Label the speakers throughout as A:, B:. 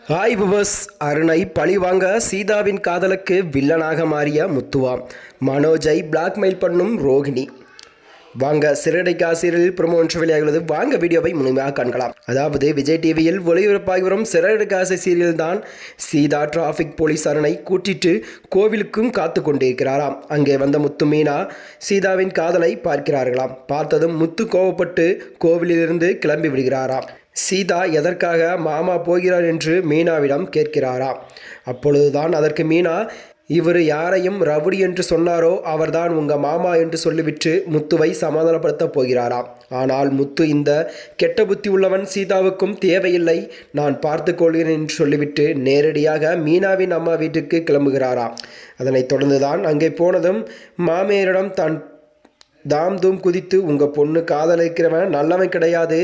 A: Hi விவஸ். அருணை பழிவாங்க சீதாவின் காதலுக்கு வில்லனாக மாறிய முத்துவா. மனோஜை பிளாக்மெயில் பண்ணும் ரோகிணி. வாங்க சிறடைக்கா சீரியலில் ப்ரோமோ ஒன்று வெளியாகிறது. வாங்க வீடியோவை முழுமையாக காண்கலாம். அதாவது விஜய் டிவியில் ஒளிபரப்பாகி வரும் சிறடைக்காசை சீரியல் தான் சீதா டிராஃபிக் போலீஸ் அருணை கூட்டிட்டு கோவிலுக்கும் காத்து கொண்டிருக்கிறாராம். அங்கே வந்த முத்து மீனா சீதாவின் காதலை பார்க்கிறார்களாம். பார்த்ததும் முத்து கோவப்பட்டு கோவிலிலிருந்து கிளம்பி விடுகிறாராம். சீதா எதற்காக மாமா போகிறார் என்று மீனாவிடம் கேட்கிறாராம். அப்பொழுதுதான் அதற்கு மீனா, இவர் யாரையும் ரவுடி என்று சொன்னாரோ அவர்தான் உங்கள் மாமா என்று சொல்லிவிட்டு முத்துவை சமாதானப்படுத்தப் போகிறாராம். ஆனால் முத்து இந்த கெட்ட புத்தி உள்ளவன் சீதாவுக்கும் தேவையில்லை, நான் பார்த்து கொள்கிறேன் என்று சொல்லிவிட்டு நேரடியாக மீனாவின் அம்மா வீட்டுக்கு கிளம்புகிறாராம். அதனைத் தொடர்ந்துதான் அங்கே போனதும் மாமியாரிடம் தான் தாம் தூம் குதித்து, உங்கள் பொண்ணு காதலிக்கிறவன் நல்லவன் கிடையாது,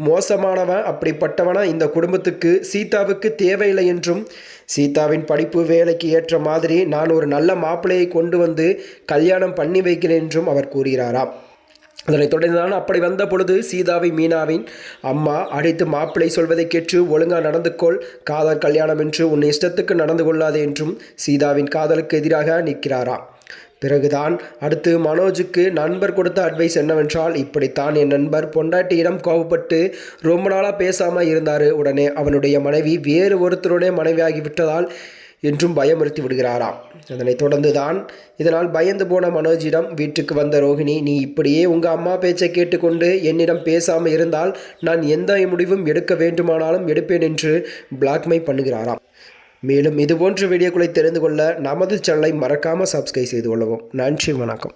A: மோசமானவன், அப்படிப்பட்டவனா இந்த குடும்பத்துக்கு சீதாவுக்கு தேவையில்லை என்றும் சீதாவின் படிப்பு வேலைக்கு ஏற்ற மாதிரி நான் ஒரு நல்ல மாப்பிள்ளையை கொண்டு வந்து கல்யாணம் பண்ணி வைக்கிறேன் என்றும் அவர் கூறுகிறாராம். அதனைத் தொடர்ந்துதான் அப்படி வந்த பொழுது சீதாவை மீனாவின் அம்மா அடித்து, மாப்பிள்ளை சொல்வதை கேட்டு ஒழுங்காக நடந்து கொள், காதல் கல்யாணம் என்று உன் இஷ்டத்துக்கு நடந்து கொள்ளாதே என்றும் சீதாவின் காதலுக்கு எதிராக நிற்கிறாராம். பிறகுதான் அடுத்து மனோஜுக்கு நண்பர் கொடுத்த அட்வைஸ் என்னவென்றால், இப்படித்தான் என் நண்பர் பொண்டாட்டியிடம் கோபப்பட்டு ரொம்ப நாளாக பேசாமல் இருந்தார், உடனே அவனுடைய மனைவி வேறு ஒருத்தருடைய மனைவியாகிவிட்டதால் என்றும் பயமுறுத்தி விடுகிறாராம். அதனைத் தொடர்ந்துதான் இதனால் பயந்து போன மனோஜிடம் வீட்டுக்கு வந்த ரோகிணி, நீ இப்படியே உங்கள் அம்மா பேச்சை கேட்டுக்கொண்டு என்னிடம் பேசாமல் இருந்தால் நான் எந்த முடிவும் எடுக்க வேண்டுமானாலும் எடுப்பேன் என்று பிளாக்மெயில் பண்ணுகிறாராம். மேலும் இதுபோன்ற வீடியோக்களை தெரிந்து கொள்ள நமது சேனலை மறக்காமல் சப்ஸ்கிரைப் செய்து கொள்ளவும். நன்றி, வணக்கம்.